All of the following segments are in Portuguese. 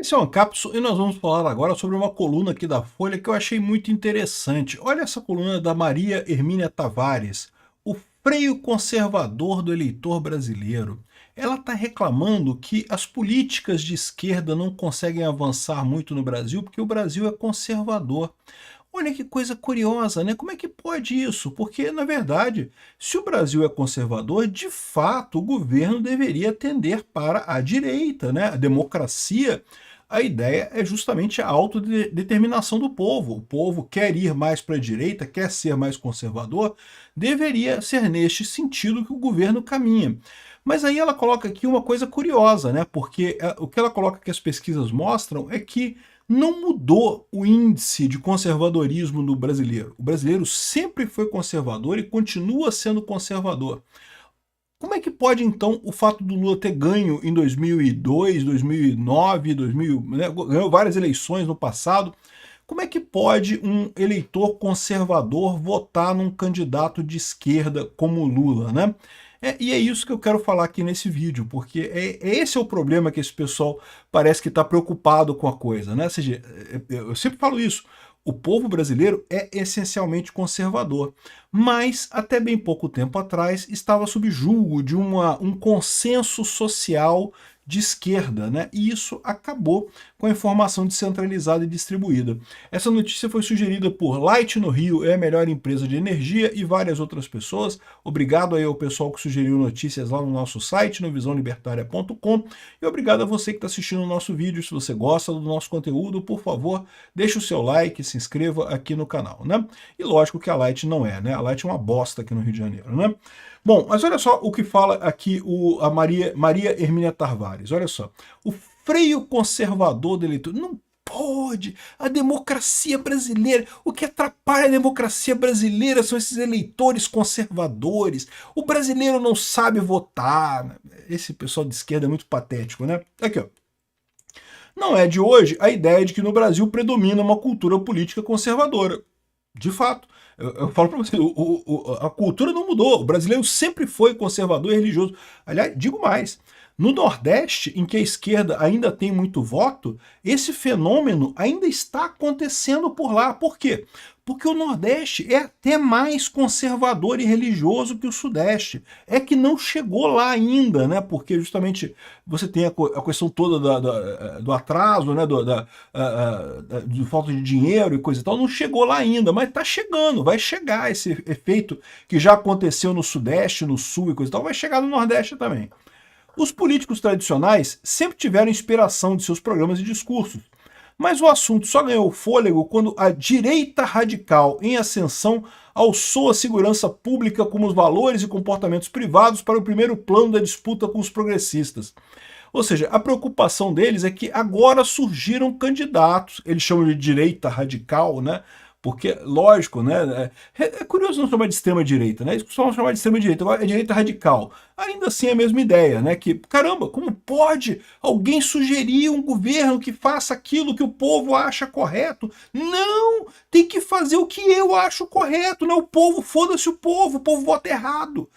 Esse é o Ancapso e nós vamos falar agora sobre uma coluna aqui da Folha que eu achei muito interessante. Olha essa coluna da Maria Hermínia Tavares, o freio conservador do eleitor brasileiro. Ela está reclamando que as políticas de esquerda não conseguem avançar muito no Brasil porque o Brasil é conservador. Olha que coisa curiosa, né? Como é que pode isso? Porque, na verdade, se o Brasil é conservador, de fato o governo deveria tender para a direita, né? A democracia, a ideia é justamente a autodeterminação do povo. O povo quer ir mais para a direita, quer ser mais conservador, deveria ser neste sentido que o governo caminha. Mas aí ela coloca aqui uma coisa curiosa, né? Porque o que ela coloca que as pesquisas mostram é que não mudou o índice de conservadorismo do brasileiro. O brasileiro sempre foi conservador e continua sendo conservador. Como é que pode, então, o fato do Lula ter ganho em 2002, 2009, 2000, né, ganhou várias eleições no passado, como é que pode um eleitor conservador votar num candidato de esquerda como o Lula, né? E é isso que eu quero falar aqui nesse vídeo, porque esse é o problema que esse pessoal parece que está preocupado com a coisa, né? Ou seja, eu sempre falo isso, o povo brasileiro é essencialmente conservador, mas até bem pouco tempo atrás estava sob julgo de um consenso social de esquerda, né? E isso acabou com a informação descentralizada e distribuída. Essa notícia foi sugerida por Light no Rio, é a melhor empresa de energia, e várias outras pessoas. Obrigado aí ao pessoal que sugeriu notícias lá no nosso site, no visãolibertaria.com, e obrigado a você que está assistindo o nosso vídeo. Se você gosta do nosso conteúdo, por favor, deixe o seu like, se inscreva aqui no canal, né? E lógico que a Light não é, né? A Light é uma bosta aqui no Rio de Janeiro, né? Bom, mas olha só o que fala aqui a Maria Hermínia Tavares. Olha só, o freio conservador do eleitor. Não pode! A democracia brasileira, o que atrapalha a democracia brasileira são esses eleitores conservadores. O brasileiro não sabe votar. Esse pessoal de esquerda é muito patético, né? Aqui, ó. Não é de hoje a ideia de que no Brasil predomina uma cultura política conservadora. De fato, eu falo para você, a cultura não mudou, o brasileiro sempre foi conservador e religioso. Aliás, digo mais, no Nordeste, em que a esquerda ainda tem muito voto, esse fenômeno ainda está acontecendo por lá. Por quê? Porque o Nordeste é até mais conservador e religioso que o Sudeste. É que não chegou lá ainda, né? Porque justamente você tem a questão toda do atraso, né? De falta de dinheiro e coisa e tal. Não chegou lá ainda, mas está chegando. Vai chegar esse efeito que já aconteceu no Sudeste, no Sul e coisa e tal. Vai chegar no Nordeste também. Os políticos tradicionais sempre tiveram inspiração de seus programas e discursos. Mas o assunto só ganhou fôlego quando a direita radical em ascensão alçou a segurança pública como os valores e comportamentos privados para o primeiro plano da disputa com os progressistas. Ou seja, a preocupação deles é que agora surgiram candidatos, eles chamam de direita radical, né? Porque, lógico, né? É curioso não chamar de extrema-direita, né? Eles costumam chamar de extrema-direita, agora é direita radical. Ainda assim é a mesma ideia, né? Que, caramba, como pode alguém sugerir um governo que faça aquilo que o povo acha correto? Não! Tem que fazer o que eu acho correto, né? O povo, foda-se o povo vota errado.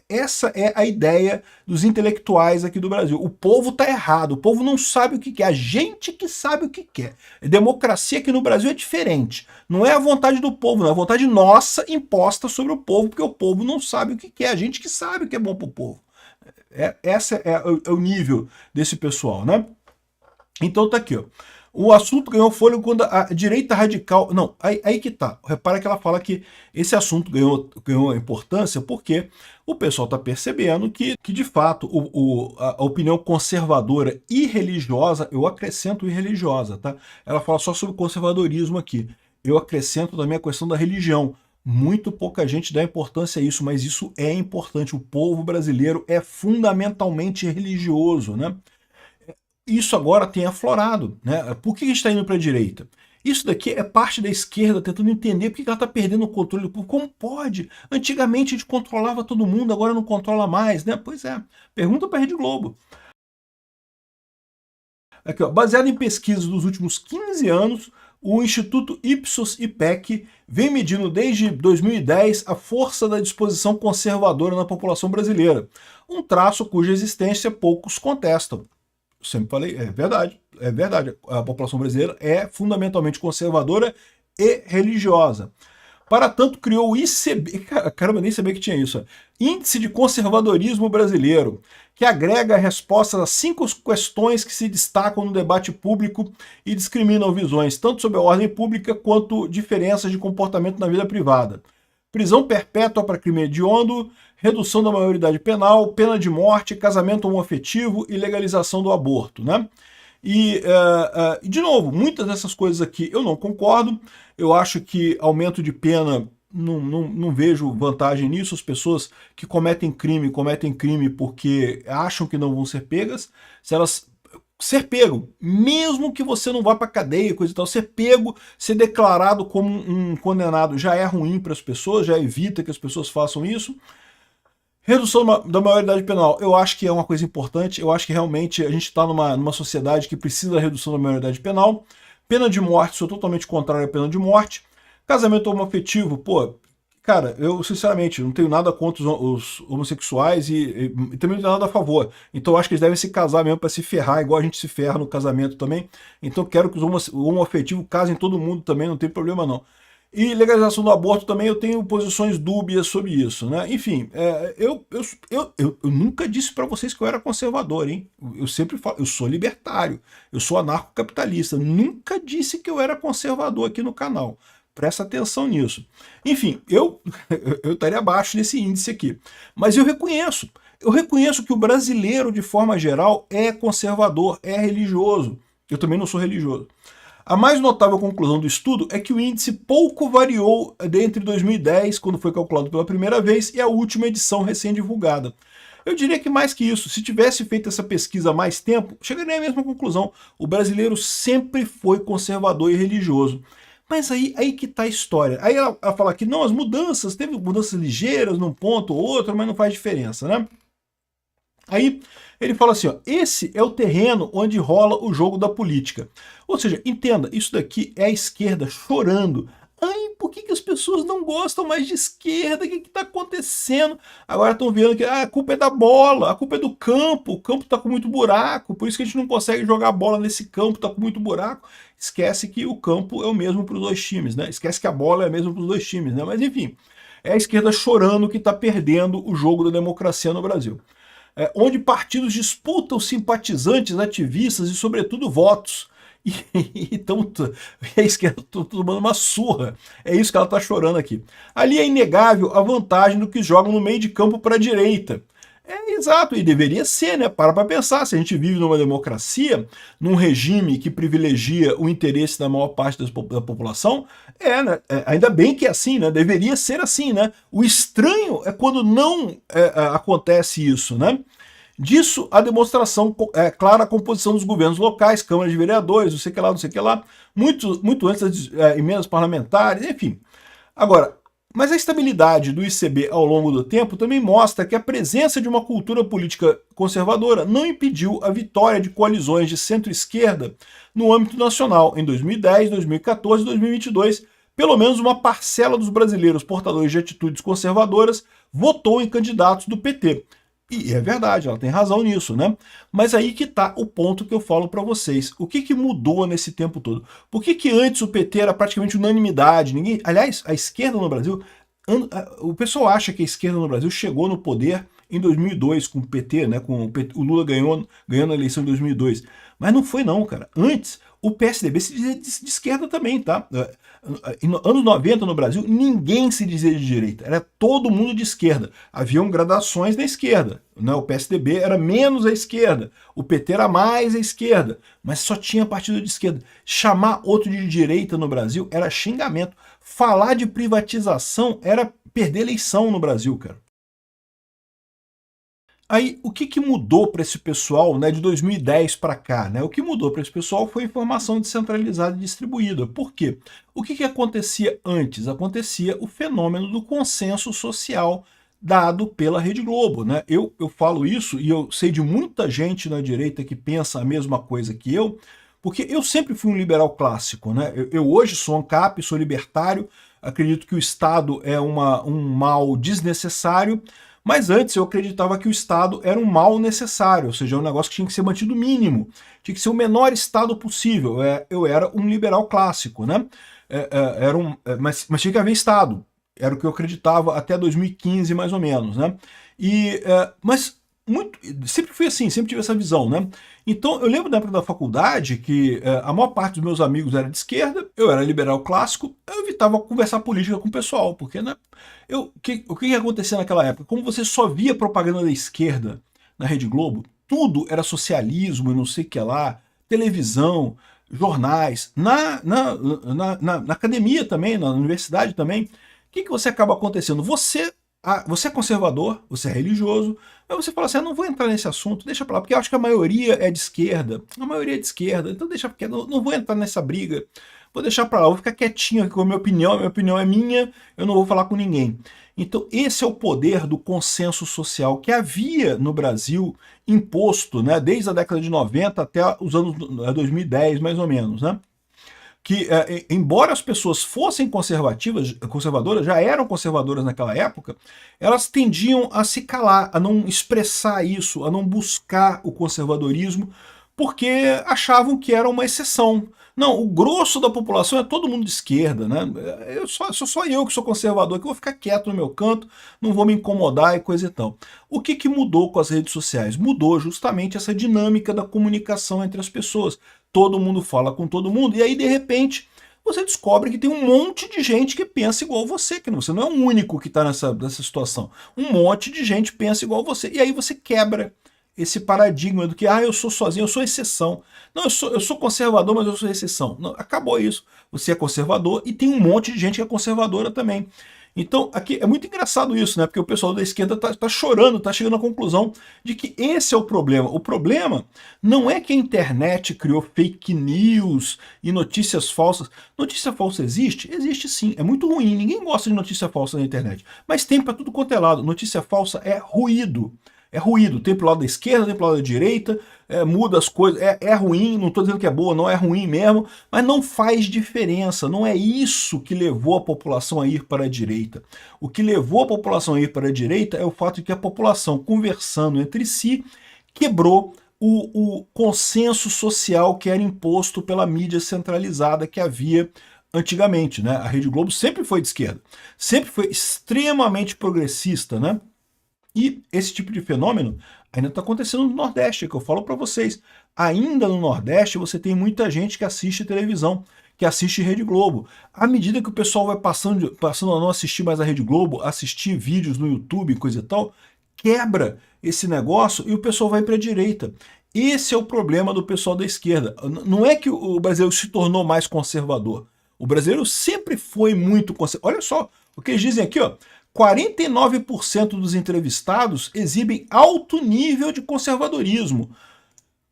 Essa é a ideia dos intelectuais aqui do Brasil. O povo está errado, o povo não sabe o que quer, a gente que sabe o que quer. A democracia aqui no Brasil é diferente. Não é a vontade do povo, não é a vontade nossa imposta sobre o povo, porque o povo não sabe o que quer, a gente que sabe o que é bom para o povo. Esse é o nível desse pessoal, né? Então tá aqui, ó. O assunto ganhou fôlego quando a direita radical... Não, aí que tá. Repara que ela fala que esse assunto ganhou importância porque o pessoal está percebendo que de fato, a opinião conservadora e religiosa, eu acrescento irreligiosa, tá? Ela fala só sobre conservadorismo aqui. Eu acrescento também a questão da religião. Muito pouca gente dá importância a isso, mas isso é importante. O povo brasileiro é fundamentalmente religioso, né? Isso agora tem aflorado, né? Por que a gente está indo para a direita? Isso daqui é parte da esquerda tentando entender por que ela está perdendo o controle do povo. Como pode? Antigamente a gente controlava todo mundo, agora não controla mais, né? Pois é. Pergunta para a Rede Globo. Aqui, ó, baseado em pesquisas dos últimos 15 anos, o Instituto Ipsos-IPEC vem medindo desde 2010 a força da disposição conservadora na população brasileira, um traço cuja existência poucos contestam. Sempre falei, é verdade, é verdade. A população brasileira é fundamentalmente conservadora e religiosa. Para tanto, criou o ICB, caramba, nem sabia que tinha isso, Índice de Conservadorismo Brasileiro, que agrega respostas a 5 questões que se destacam no debate público e discriminam visões tanto sobre a ordem pública quanto diferenças de comportamento na vida privada. Prisão perpétua para crime hediondo, redução da maioridade penal, pena de morte, casamento homoafetivo e legalização do aborto, né? E, de novo, muitas dessas coisas aqui eu não concordo. Eu acho que aumento de pena, não vejo vantagem nisso. As pessoas que cometem crime porque acham que não vão ser pegas. Se elas ser pego, mesmo que você não vá para cadeia, coisa e tal, ser pego, ser declarado como um condenado já é ruim para as pessoas, já evita que as pessoas façam isso. Redução da maioridade penal, eu acho que é uma coisa importante, eu acho que realmente a gente está numa sociedade que precisa da redução da maioridade penal. Pena de morte, sou totalmente contrário à pena de morte. Casamento homoafetivo, pô, cara, eu sinceramente não tenho nada contra os homossexuais e também não tenho nada a favor. Então eu acho que eles devem se casar mesmo para se ferrar, igual a gente se ferra no casamento também. Então eu quero que os homoafetivos casem todo mundo também, não tem problema não. E legalização do aborto também eu tenho posições dúbias sobre isso, né? Enfim, eu nunca disse para vocês que eu era conservador, hein? Eu sempre falo, eu sou libertário, eu sou anarcocapitalista. Nunca disse que eu era conservador aqui no canal. Presta atenção nisso. Enfim, eu estaria abaixo desse índice aqui. Mas eu reconheço que o brasileiro, de forma geral, é conservador, é religioso. Eu também não sou religioso. A mais notável conclusão do estudo é que o índice pouco variou entre 2010, quando foi calculado pela primeira vez, e a última edição recém-divulgada. Eu diria que mais que isso, se tivesse feito essa pesquisa há mais tempo, chegaria à mesma conclusão. O brasileiro sempre foi conservador e religioso. Mas aí que está a história. Aí ela fala que não, as mudanças, teve mudanças ligeiras num ponto ou outro, mas não faz diferença, né? Aí ele fala assim, ó, esse é o terreno onde rola o jogo da política. Ou seja, entenda, isso daqui é a esquerda chorando. Ai, por que as pessoas não gostam mais de esquerda? O que está acontecendo? Agora estão vendo que a culpa é da bola, a culpa é do campo, o campo está com muito buraco, por isso que a gente não consegue jogar bola nesse campo, está com muito buraco. Esquece que o campo é o mesmo para os dois times, né? Esquece que a bola é a mesma para os dois times, né? Mas enfim, é a esquerda chorando que está perdendo o jogo da democracia no Brasil. Onde partidos disputam simpatizantes, ativistas e, sobretudo, votos. Então, a esquerda está tomando uma surra. É isso que ela está chorando aqui. Ali é inegável a vantagem do que jogam no meio de campo para a direita. É exato, e deveria ser, né? Para pensar, se a gente vive numa democracia, num regime que privilegia o interesse da maior parte da população, né? Ainda bem que é assim, né? Deveria ser assim, né? O estranho é quando não acontece isso, né? Disso, a demonstração clara a composição dos governos locais, câmaras de vereadores, não sei o que lá, muito antes das emendas parlamentares, enfim. Agora, mas a estabilidade do ICB ao longo do tempo também mostra que a presença de uma cultura política conservadora não impediu a vitória de coalizões de centro-esquerda no âmbito nacional em 2010, 2014 e 2022. Pelo menos uma parcela dos brasileiros portadores de atitudes conservadoras votou em candidatos do PT. E é verdade, ela tem razão nisso, né? Mas aí que está o ponto que eu falo para vocês. O que mudou nesse tempo todo? Por que antes o PT era praticamente unanimidade? Aliás, a esquerda no Brasil... O pessoal acha que a esquerda no Brasil chegou no poder em 2002 com o PT, né? O Lula ganhando a eleição em 2002. Mas não foi não, cara. Antes, o PSDB se dizia de esquerda também, tá? Em anos 90 no Brasil, ninguém se dizia de direita. Era todo mundo de esquerda. Haviam gradações na esquerda. Né? O PSDB era menos à esquerda. O PT era mais à esquerda. Mas só tinha partido de esquerda. Chamar outro de direita no Brasil era xingamento. Falar de privatização era perder eleição no Brasil, cara. Aí, o que mudou para esse pessoal, né, de 2010 para cá? Né? O que mudou para esse pessoal foi a informação descentralizada e distribuída. Por quê? O que acontecia antes? Acontecia o fenômeno do consenso social dado pela Rede Globo. Né? Eu falo isso e eu sei de muita gente na direita que pensa a mesma coisa que eu, porque eu sempre fui um liberal clássico. Né? Eu hoje sou ANCAP, sou libertário, acredito que o Estado é um mal desnecessário, Mas antes eu acreditava que o Estado era um mal necessário, ou seja, um negócio que tinha que ser mantido mínimo, tinha que ser o menor Estado possível. Eu era um liberal clássico, né? Mas tinha que haver Estado. Era o que eu acreditava até 2015, mais ou menos, né? Mas sempre fui assim, sempre tive essa visão, né? Então, eu lembro da época da faculdade que a maior parte dos meus amigos era de esquerda, eu era liberal clássico, eu evitava conversar política com o pessoal, porque, né? O que ia acontecer naquela época? Como você só via propaganda da esquerda na Rede Globo, tudo era socialismo e não sei o que lá, televisão, jornais, na academia também, na universidade também. O que você acaba acontecendo? Você é conservador, você é religioso, mas você fala assim, não vou entrar nesse assunto, deixa pra lá, porque eu acho que a maioria é de esquerda, então deixa porque não vou entrar nessa briga, vou deixar pra lá, vou ficar quietinho aqui com a minha opinião é minha, eu não vou falar com ninguém. Então esse é o poder do consenso social que havia no Brasil imposto, né, desde a década de 90 até os anos 2010, mais ou menos, né? Que, embora as pessoas fossem conservadoras, já eram conservadoras naquela época, elas tendiam a se calar, a não expressar isso, a não buscar o conservadorismo, porque achavam que era uma exceção. Não, o grosso da população é todo mundo de esquerda, né? Sou só eu que sou conservador, que vou ficar quieto no meu canto, não vou me incomodar e coisa e tal. O que mudou com as redes sociais? Mudou justamente essa dinâmica da comunicação entre as pessoas. Todo mundo fala com todo mundo, e aí de repente você descobre que tem um monte de gente que pensa igual você, que você não é o único que está nessa situação. Um monte de gente pensa igual você, e aí você quebra esse paradigma do que, eu sou sozinho, eu sou exceção. Não, eu sou conservador, mas eu sou exceção. Não, acabou isso. Você é conservador e tem um monte de gente que é conservadora também. Então, aqui é muito engraçado isso, né? Porque o pessoal da esquerda tá chorando, tá chegando à conclusão de que esse é o problema. O problema não é que a internet criou fake news e notícias falsas. Notícia falsa existe? Existe sim. É muito ruim. Ninguém gosta de notícia falsa na internet. Mas tem para tudo quanto é lado. Notícia falsa é ruído. É ruído, tem pro lado da esquerda, tem pro lado da direita, muda as coisas, é ruim, não estou dizendo que é boa, não é ruim mesmo, mas não faz diferença, não é isso que levou a população a ir para a direita. O que levou a população a ir para a direita é o fato de que a população, conversando entre si, quebrou o consenso social que era imposto pela mídia centralizada que havia antigamente, né? A Rede Globo sempre foi de esquerda, sempre foi extremamente progressista, né? E esse tipo de fenômeno ainda está acontecendo no Nordeste, que eu falo para vocês. Ainda no Nordeste você tem muita gente que assiste televisão, que assiste Rede Globo. À medida que o pessoal vai passando a não assistir mais a Rede Globo, assistir vídeos no YouTube, coisa e tal, quebra esse negócio e o pessoal vai para a direita. Esse é o problema do pessoal da esquerda. Não é que o brasileiro se tornou mais conservador. O brasileiro sempre foi muito conservador. Olha só o que eles dizem aqui, ó. 49% dos entrevistados exibem alto nível de conservadorismo.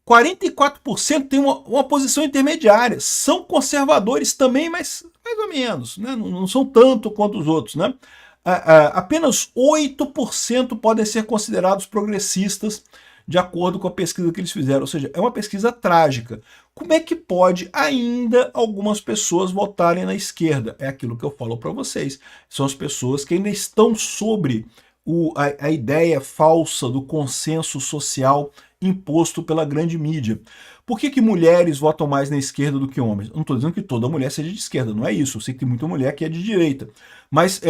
44% têm uma posição intermediária. São conservadores também, mas mais ou menos, né? Não são tanto quanto os outros, né? Apenas 8% podem ser considerados progressistas, de acordo com a pesquisa que eles fizeram. Ou seja, é uma pesquisa trágica. Como é que pode ainda algumas pessoas votarem na esquerda? É aquilo que eu falo para vocês. São as pessoas que ainda estão sobre a ideia falsa do consenso social imposto pela grande mídia. Por que mulheres votam mais na esquerda do que homens? Eu não estou dizendo que toda mulher seja de esquerda, não é isso. Eu sei que tem muita mulher que é de direita. Mas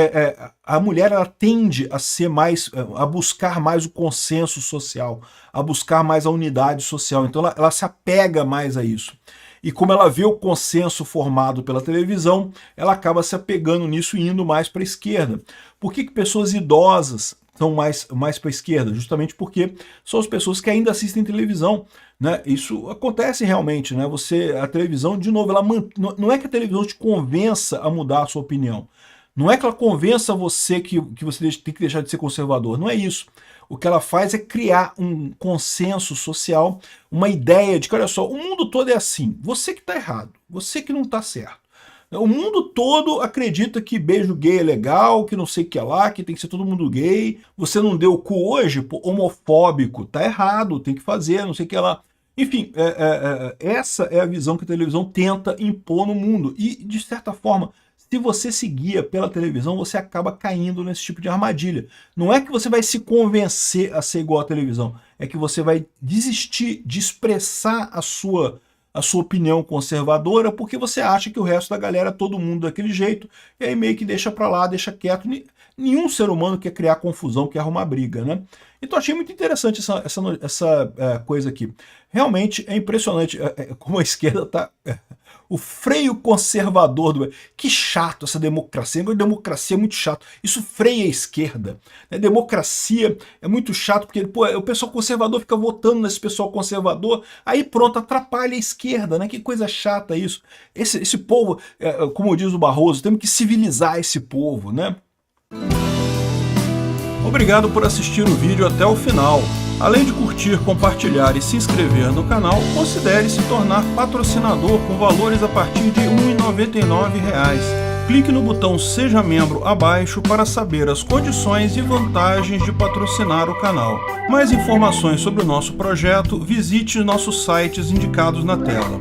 a mulher ela tende a ser mais, a buscar mais o consenso social, a buscar mais a unidade social. Então ela se apega mais a isso. E como ela vê o consenso formado pela televisão, ela acaba se apegando nisso e indo mais para a esquerda. Por que pessoas idosas são mais para a esquerda? Justamente porque são as pessoas que ainda assistem televisão, né? Isso acontece realmente, né? A televisão, de novo, não é que a televisão te convença a mudar a sua opinião. Não é que ela convença você que você tem que deixar de ser conservador, não é isso. O que ela faz é criar um consenso social, uma ideia de que, olha só, o mundo todo é assim, você que está errado, você que não está certo. O mundo todo acredita que beijo gay é legal, que não sei o que é lá, que tem que ser todo mundo gay. Você não deu o cu hoje? Pô, homofóbico, tá errado, tem que fazer, não sei o que é lá. Enfim, essa é a visão que a televisão tenta impor no mundo. E, de certa forma, Se você se guia pela televisão, você acaba caindo nesse tipo de armadilha. Não é que você vai se convencer a ser igual à televisão, é que você vai desistir de expressar a sua opinião conservadora porque você acha que o resto da galera é todo mundo daquele jeito, e aí meio que deixa pra lá, deixa quieto. Nenhum ser humano quer criar confusão, quer arrumar briga, né? Então achei muito interessante essa coisa aqui. Realmente é impressionante como a esquerda tá... o freio conservador do... Que chato essa democracia. Democracia é muito chato. Isso freia a esquerda. Democracia é muito chato porque pô, o pessoal conservador fica votando nesse pessoal conservador, aí pronto, atrapalha a esquerda, né? Que coisa chata isso. Esse povo, como diz o Barroso, temos que civilizar esse povo, né? Obrigado por assistir o vídeo até o final. Além de curtir, compartilhar e se inscrever no canal, considere se tornar patrocinador com valores a partir de R$ 1,99. Clique no botão Seja Membro abaixo para saber as condições e vantagens de patrocinar o canal. Mais informações sobre o nosso projeto, visite nossos sites indicados na tela.